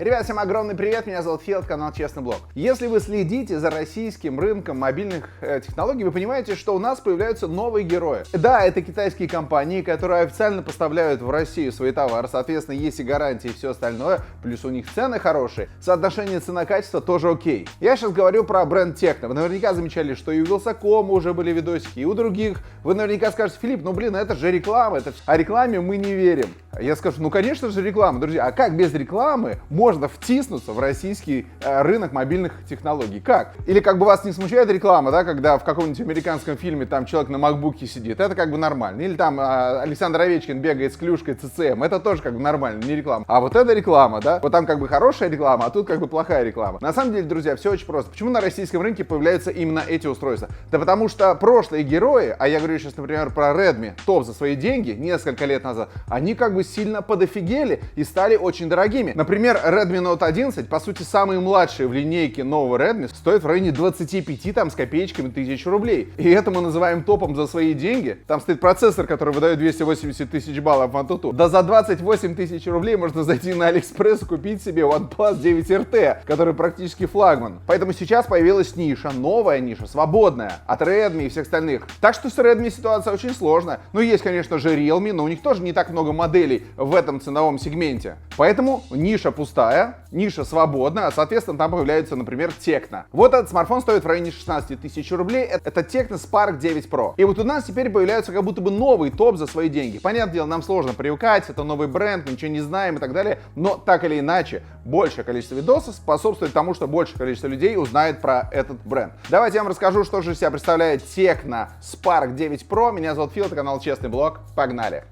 Ребят, всем огромный привет, меня зовут Фил, канал Честный Блог. Если вы следите за российским рынком мобильных технологий, вы понимаете, что у нас появляются новые герои. Да, это китайские компании, которые официально поставляют в Россию свои товары, соответственно, есть и гарантии и все остальное, плюс у них цены хорошие, соотношение цена-качество тоже окей. Я сейчас говорю про бренд Tecno. Вы наверняка замечали, что и у Wylsacom уже были видосики, и у других. Вы наверняка скажете: Филипп, ну блин, это же реклама, а рекламе мы не верим. Я скажу: ну конечно же реклама, друзья, а как без рекламы можно втиснуться в российский рынок мобильных технологий? Как? Или как бы вас не смущает реклама, да, когда в каком-нибудь американском фильме там человек на макбуке сидит, это как бы нормально. Или там Александр Овечкин бегает с клюшкой CCM, это тоже как бы нормально, не реклама. А вот это реклама, да, вот там как бы хорошая реклама, а тут как бы плохая реклама. На самом деле, друзья, все очень просто. Почему на российском рынке появляются именно эти устройства? Да потому что прошлые герои, а я говорю сейчас, например, про Redmi, топ за свои деньги, несколько лет назад, они как бы сильно подофигели и стали очень дорогими. Например, Redmi Note 11, по сути, самые младшие в линейке нового Redmi, стоят в районе 25 там с копеечками тысяч рублей. И это мы называем топом за свои деньги. Там стоит процессор, который выдает 280 тысяч баллов в Antutu. Да за 28 тысяч рублей можно зайти на AliExpress и купить себе OnePlus 9 RT, который практически флагман. Поэтому сейчас появилась ниша, новая ниша, свободная от Redmi и всех остальных. Так что с Redmi ситуация очень сложная. Ну, есть, конечно же, Realme, но у них тоже не так много моделей в этом ценовом сегменте. Поэтому ниша пустая, ниша свободная, а соответственно там появляется, например, Tecno. Вот этот смартфон стоит в районе 16 тысяч рублей. Это Tecno Spark 9 Pro. И вот у нас теперь появляется как будто бы новый топ за свои деньги. Понятное дело, нам сложно привыкать, это новый бренд, мы ничего не знаем и так далее. Но так или иначе, большее количество видосов способствует тому, что большее количество людей узнает про этот бренд. Давайте я вам расскажу, что же из себя представляет Tecno Spark 9 Pro. Меня зовут Фил, это канал Честный Блог. Погнали!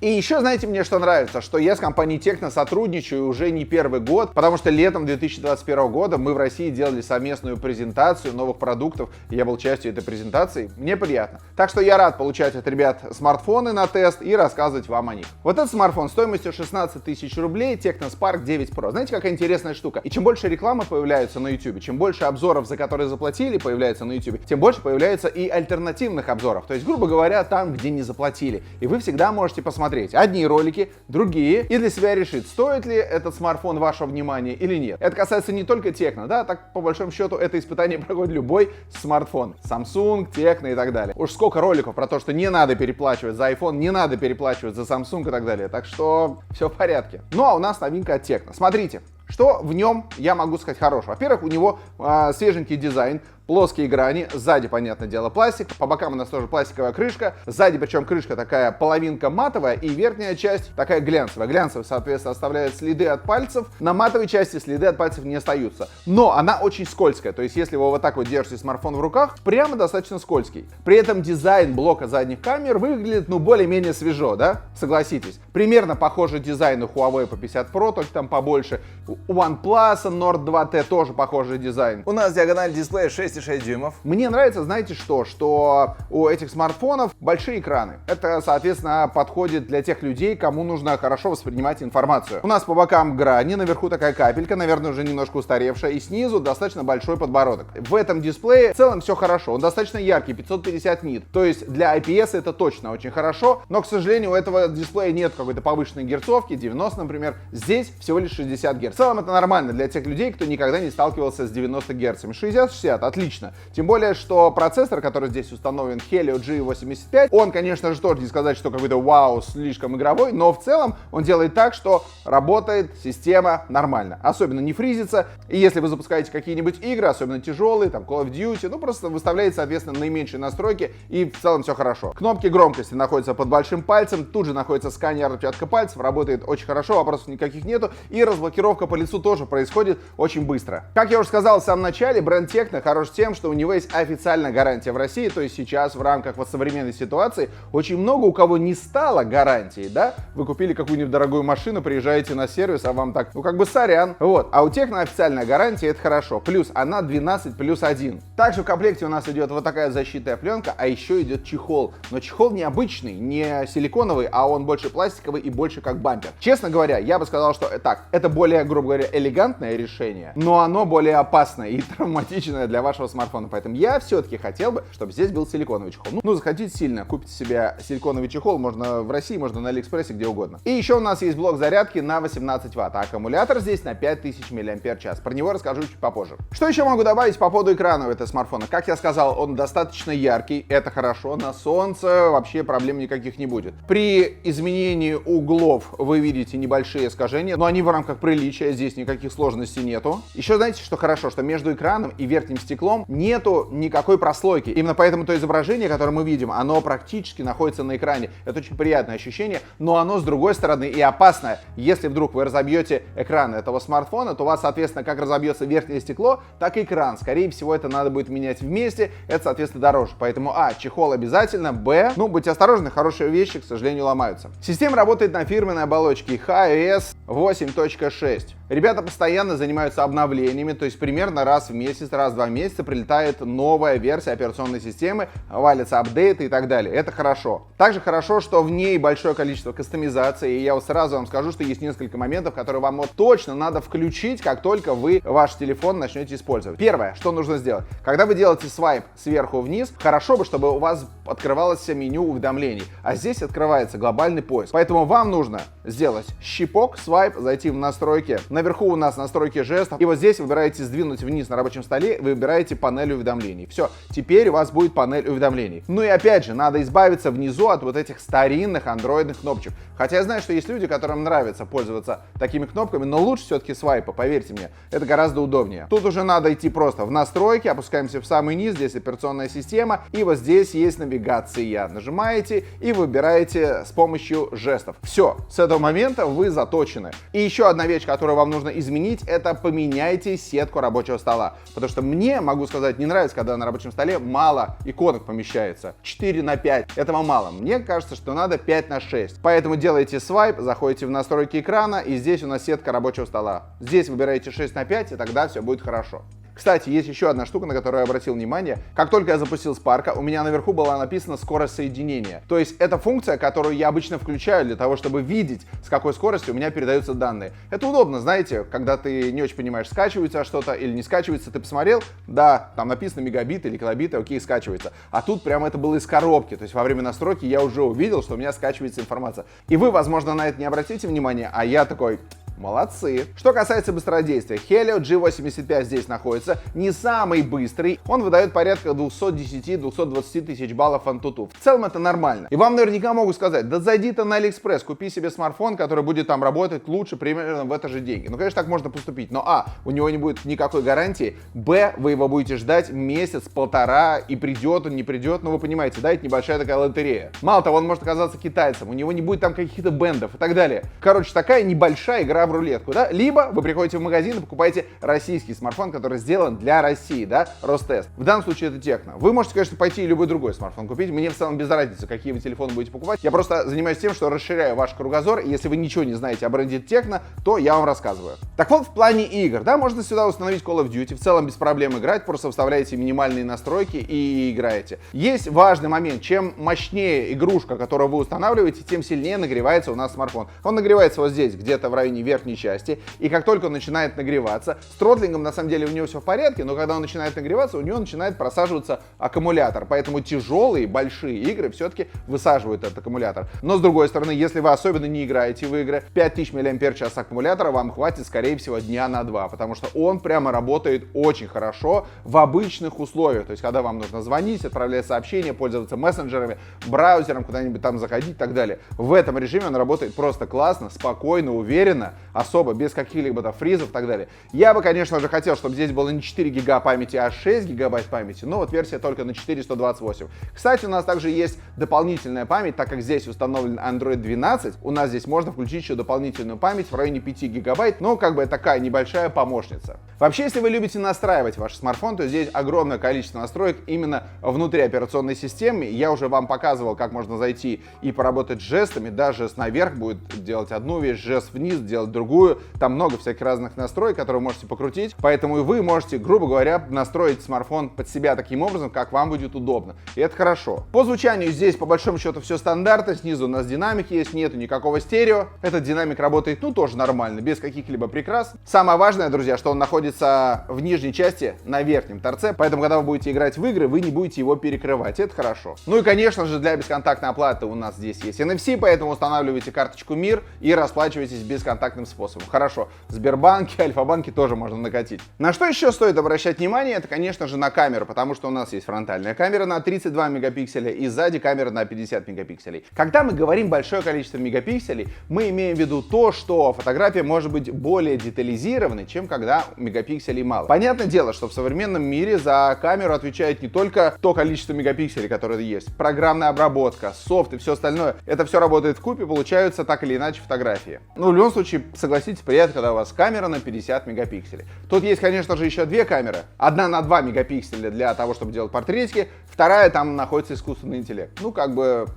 И еще, знаете, мне что нравится, что я с компанией Tecno сотрудничаю уже не первый год, потому что летом 2021 года мы в России делали совместную презентацию новых продуктов, и я был частью этой презентации, мне приятно. Так что я рад получать от ребят смартфоны на тест и рассказывать вам о них. Вот этот смартфон стоимостью 16 тысяч рублей, Tecno Spark 9 Pro. Знаете, какая интересная штука? И чем больше рекламы появляется на YouTube, чем больше обзоров, за которые заплатили, появляется на YouTube, тем больше появляется и альтернативных обзоров. То есть, грубо говоря, там, где не заплатили. И вы всегда можете посмотреть одни ролики, другие, и для себя решить, стоит ли этот смартфон вашего внимания или нет. Это касается не только Tecno, да, так по большому счету это испытание проходит любой смартфон. Samsung, Tecno и так далее. Уж сколько роликов про то, что не надо переплачивать за iPhone, не надо переплачивать за Samsung и так далее. Так что все в порядке. Ну а у нас новинка от Tecno. Смотрите, что в нем я могу сказать хорошего. Во-первых, у него свеженький дизайн, плоские грани, сзади, понятное дело, пластик, по бокам у нас тоже пластиковая крышка, сзади, причем крышка такая половинка матовая, и верхняя часть такая глянцевая. Глянцевая, соответственно, оставляет следы от пальцев, на матовой части следы от пальцев не остаются. Но она очень скользкая, то есть если вы вот так вот держите смартфон в руках, прямо достаточно скользкий. При этом дизайн блока задних камер выглядит, ну, более-менее свежо, да, согласитесь. Примерно похожий дизайн у Huawei P50 Pro, только там побольше. У OnePlus Nord 2T тоже похожий дизайн. У нас диагональ дисплея 6,6 дюймов. Мне нравится, знаете что у этих смартфонов большие экраны. Это, соответственно, подходит для тех людей, кому нужно хорошо воспринимать информацию. У нас по бокам грани, наверху такая капелька, наверное, уже немножко устаревшая, и снизу достаточно большой подбородок. В этом дисплее в целом все хорошо, он достаточно яркий, 550 нит. То есть для IPS это точно очень хорошо, но, к сожалению, у этого дисплея нет какой-то повышенной герцовки, 90, например. Здесь всего лишь 60 Гц. В целом это нормально для тех людей, кто никогда не сталкивался с 90 Гц. 60-60, отлично. Тем более, что процессор, который здесь установлен, Helio G85, он, конечно же, тоже не сказать, что какой-то вау, слишком игровой, но в целом он делает так, что работает система нормально. Особенно не фризится. И если вы запускаете какие-нибудь игры, особенно тяжелые, там Call of Duty, ну просто выставляете, соответственно, наименьшие настройки, и в целом все хорошо. Кнопки громкости находятся под большим пальцем, тут же находится сканер отпечатка пальцев, работает очень хорошо, вопросов никаких нету, и разблокировка по лицу тоже происходит очень быстро. Как я уже сказал в самом начале, бренд Tecno хорош тем, что у него есть официальная гарантия в России, то есть сейчас в рамках вот современной ситуации очень много у кого не стало гарантии, да? Вы купили какую-нибудь дорогую машину, приезжаете на сервис, а вам так, ну как бы сорян. Вот, а у Tecno официальная гарантия, это хорошо, плюс она 12+1. Также в комплекте у нас идет вот такая защитная пленка, а еще идет чехол, но чехол необычный, не силиконовый, а он больше пластиковый и больше как бампер. Честно говоря, я бы сказал, что так, это более, грубо говоря, элегантное решение, но оно более опасное и травматичное для вашего вашего смартфона. Поэтому я все-таки хотел бы, чтобы здесь был силиконовый чехол. Ну, захотите сильно, купите себе силиконовый чехол, можно в России, можно на Алиэкспрессе, где угодно. И еще у нас есть блок зарядки на 18 Вт, а аккумулятор здесь на 5000 мАч. Про него расскажу чуть попозже. Что еще могу добавить по поводу экрана у этого смартфона? Как я сказал, он достаточно яркий, это хорошо, на солнце вообще проблем никаких не будет. При изменении углов вы видите небольшие искажения, но они в рамках приличия, здесь никаких сложностей нету. Еще знаете, что хорошо, что между экраном и верхним стеклом нету никакой прослойки. Именно поэтому то изображение, которое мы видим, оно практически находится на экране. Это очень приятное ощущение, но оно с другой стороны и опасное. Если вдруг вы разобьете экран этого смартфона, то у вас, соответственно, как разобьется верхнее стекло, так и экран. Скорее всего, это надо будет менять вместе, это, соответственно, дороже. Поэтому, чехол обязательно, будьте осторожны, хорошие вещи, к сожалению, ломаются. Система работает на фирменной оболочке HiOS 8.6. Ребята постоянно занимаются обновлениями, то есть примерно раз в месяц, раз в 2 месяца прилетает новая версия операционной системы, валятся апдейты и так далее. Это хорошо. Также хорошо, что в ней большое количество кастомизации, и я вот сразу вам скажу, что есть несколько моментов, которые вам вот точно надо включить, как только вы ваш телефон начнете использовать. Первое, что нужно сделать. Когда вы делаете свайп сверху вниз, хорошо бы, чтобы у вас открывалось меню уведомлений, а здесь открывается глобальный поиск. Поэтому вам нужно сделать щипок, свайп, зайти в настройки. Наверху у нас настройки жестов, и вот здесь выбираете сдвинуть вниз на рабочем столе, выбираете панель уведомлений. Все, теперь у вас будет панель уведомлений. Ну и опять же, надо избавиться внизу от вот этих старинных андроидных кнопочек. Хотя я знаю, что есть люди, которым нравится пользоваться такими кнопками, но лучше все-таки свайпа, поверьте мне, это гораздо удобнее. Тут уже надо идти просто в настройки, опускаемся в самый низ, здесь операционная система, и вот здесь есть навигация. Нажимаете и выбираете с помощью жестов. Все, с этого момента вы заточены. И еще одна вещь, которую вам нужно изменить, это поменяйте сетку рабочего стола. Потому что мне, могу сказать, не нравится, когда на рабочем столе мало иконок помещается. 4:5, этого мало. Мне кажется, что надо 5:6. Поэтому делаете свайп, заходите в настройки экрана, и здесь у нас сетка рабочего стола. Здесь выбираете 6:5, и тогда все будет хорошо. Кстати, есть еще одна штука, на которую я обратил внимание. Как только я запустил Spark, у меня наверху была написана скорость соединения. То есть это функция, которую я обычно включаю для того, чтобы видеть, с какой скоростью у меня передаются данные. Это удобно, знаете, когда ты не очень понимаешь, скачивается что-то или не скачивается, ты посмотрел, да, там написано мегабит или килобит, окей, скачивается. А тут прямо это было из коробки, то есть во время настройки я уже увидел, что у меня скачивается информация. И вы, возможно, на это не обратите внимания, а я такой... Молодцы. Что касается быстродействия, Helio G85 здесь находится, не самый быстрый, он выдает порядка 210-220 тысяч баллов Antutu. В целом это нормально. И вам наверняка могут сказать, да зайди ты на Алиэкспресс, купи себе смартфон, который будет там работать лучше примерно в это же деньги. Ну, конечно, так можно поступить, но у него не будет никакой гарантии, вы его будете ждать месяц-полтора, и придет он, не придет, ну вы понимаете, да, это небольшая такая лотерея. Мало того, он может оказаться китайцем, у него не будет там каких-то бендов и так далее. Короче, такая небольшая игра в рулетку, да? Либо вы приходите в магазин и покупаете российский смартфон, который сделан для России, да, Ростест. В данном случае это Техно. Вы можете, конечно, пойти и любой другой смартфон купить. Мне в целом без разницы, какие вы телефоны будете покупать. Я просто занимаюсь тем, что расширяю ваш кругозор, и если вы ничего не знаете о бренде Техно, то я вам рассказываю. Так вот, в плане игр, да, можно сюда установить Call of Duty, в целом без проблем играть, просто вставляете минимальные настройки и играете. Есть важный момент, чем мощнее игрушка, которую вы устанавливаете, тем сильнее нагревается у нас смартфон. Он нагревается вот здесь, где-то в районе верхней части, и как только он начинает нагреваться, с тротлингом на самом деле у него все в порядке, но когда он начинает нагреваться, у него начинает просаживаться аккумулятор, поэтому тяжелые, большие игры все-таки высаживают этот аккумулятор. Но с другой стороны, если вы особенно не играете в игры, 5000 мАч аккумулятора вам хватит, скорее всего, дня на 2, потому что он прямо работает очень хорошо в обычных условиях, то есть когда вам нужно звонить, отправлять сообщения, пользоваться мессенджерами, браузером, куда-нибудь там заходить и так далее. В этом режиме он работает просто классно, спокойно, уверенно, особо без каких-либо там фризов и так далее. Я бы, конечно же, хотел, чтобы здесь было не 4 гига памяти, а 6 гигабайт памяти, но вот версия только на 428. Кстати, у нас также есть дополнительная память, так как здесь установлен Android 12, у нас здесь можно включить еще дополнительную память в районе 5 гигабайт, но как бы такая небольшая помощница. Вообще, если вы любите настраивать ваш смартфон, то здесь огромное количество настроек именно внутри операционной системы. Я уже вам показывал, как можно зайти и поработать с жестами, да, жест наверх будет делать одну вещь, жест вниз делать другую. другую. Там много всяких разных настроек, которые вы можете покрутить. Поэтому и вы можете, грубо говоря, настроить смартфон под себя таким образом, как вам будет удобно. И это хорошо. По звучанию здесь, по большому счету, все стандартно. Снизу у нас динамик есть, нету никакого стерео. Этот динамик работает, ну, тоже нормально, без каких-либо прикрас. Самое важное, друзья, что он находится в нижней части, на верхнем торце. Поэтому, когда вы будете играть в игры, вы не будете его перекрывать. Это хорошо. Ну и, конечно же, для бесконтактной оплаты у нас здесь есть NFC, поэтому устанавливайте карточку МИР и расплачивайтесь бесконтактным способом. Хорошо. В Сбербанке, Альфа-банке тоже можно накатить. На что еще стоит обращать внимание, это, конечно же, на камеру, потому что у нас есть фронтальная камера на 32 мегапикселя и сзади камера на 50 мегапикселей. Когда мы говорим большое количество мегапикселей, мы имеем в виду то, что фотография может быть более детализированной, чем когда мегапикселей мало. Понятное дело, что в современном мире за камеру отвечает не только то количество мегапикселей, которое есть, программная обработка, софт и все остальное. Это все работает вкупе, получаются так или иначе фотографии. Ну, в любом случае, согласитесь, приятно, когда у вас камера на 50 мегапикселей. Тут есть, конечно же, еще две камеры. Одна на 2 мегапикселя для того, чтобы делать портретики, вторая, там находится искусственный интеллект. Ну, как бы,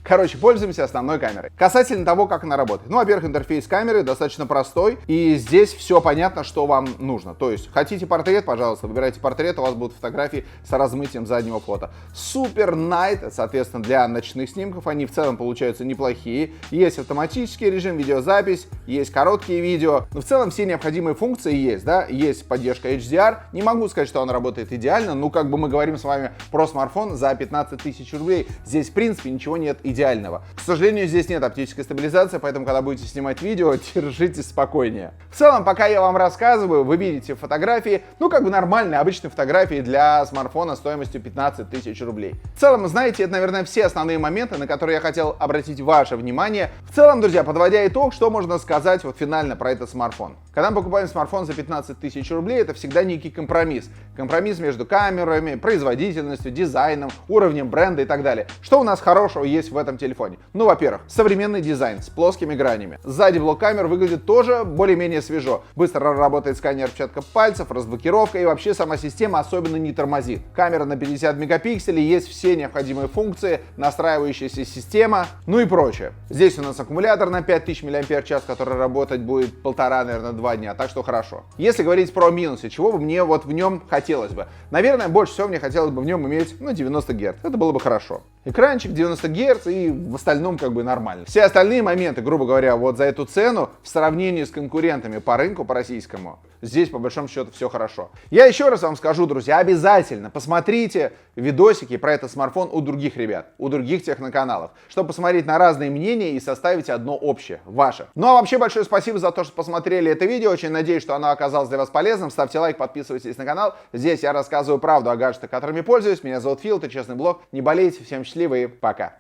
короче, пользуемся основной камерой. Касательно того, как она работает. Ну, во-первых, интерфейс камеры достаточно простой, и здесь все понятно, что вам нужно. То есть, хотите портрет, пожалуйста, выбирайте портрет, у вас будут фотографии с размытием заднего фото. Супер Night, соответственно, для ночных снимков, они в целом получаются неплохие. Есть автоматический режим, видеозапись, есть короткие видео. Но в целом все необходимые функции есть, да. Есть поддержка HDR. Не могу сказать, что она работает идеально, но как бы мы говорим с вами про смартфон за 15 тысяч рублей. Здесь, в принципе, ничего нет идеального. К сожалению, здесь нет оптической стабилизации, поэтому, когда будете снимать видео, держитесь спокойнее. В целом, пока я вам рассказываю, вы видите фотографии, ну, как бы нормальные, обычные фотографии для смартфона стоимостью 15 тысяч рублей. В целом, знаете, это, наверное, все основные моменты, на которые я хотел обратить ваше внимание. В целом, друзья, подводя итог, что можно сказать вот финально про этот смартфон. Когда мы покупаем смартфон за 15 тысяч рублей, это всегда некий компромисс. Компромисс между камерами, производительностью, дизайном, уровнем бренда и так далее. Что у нас хорошего есть в этом телефоне? Ну, во-первых, современный дизайн с плоскими гранями. Сзади блок камер выглядит тоже более-менее свежо. Быстро работает сканер отпечатков пальцев, разблокировка и вообще сама система особенно не тормозит. Камера на 50 мегапикселей, есть все необходимые функции, настраивающаяся система, ну и прочее. Здесь у нас аккумулятор на 5000 мАч, который работать будет 1,5, наверное, 2 дня, так что хорошо. Если говорить про минусы, чего бы мне вот в нем хотелось бы? Наверное, больше всего мне хотелось бы в нем иметь, ну, 90 Гц. Это было бы хорошо. Экранчик 90 Гц и в остальном как бы нормально. Все остальные моменты, грубо говоря, вот за эту цену в сравнении с конкурентами по рынку, по российскому, здесь по большому счету все хорошо. Я еще раз вам скажу, друзья, обязательно посмотрите видосики про этот смартфон у других ребят, у других техноканалов, чтобы посмотреть на разные мнения и составить одно общее, ваше. Ну а вообще большое спасибо за то, что посмотрели это видео. Очень надеюсь, что оно оказалось для вас полезным. Ставьте лайк, подписывайтесь на канал. Здесь я рассказываю правду о гаджетах, которыми пользуюсь. Меня зовут Фил, это честный блог. Не болейте, всем счастливо и пока.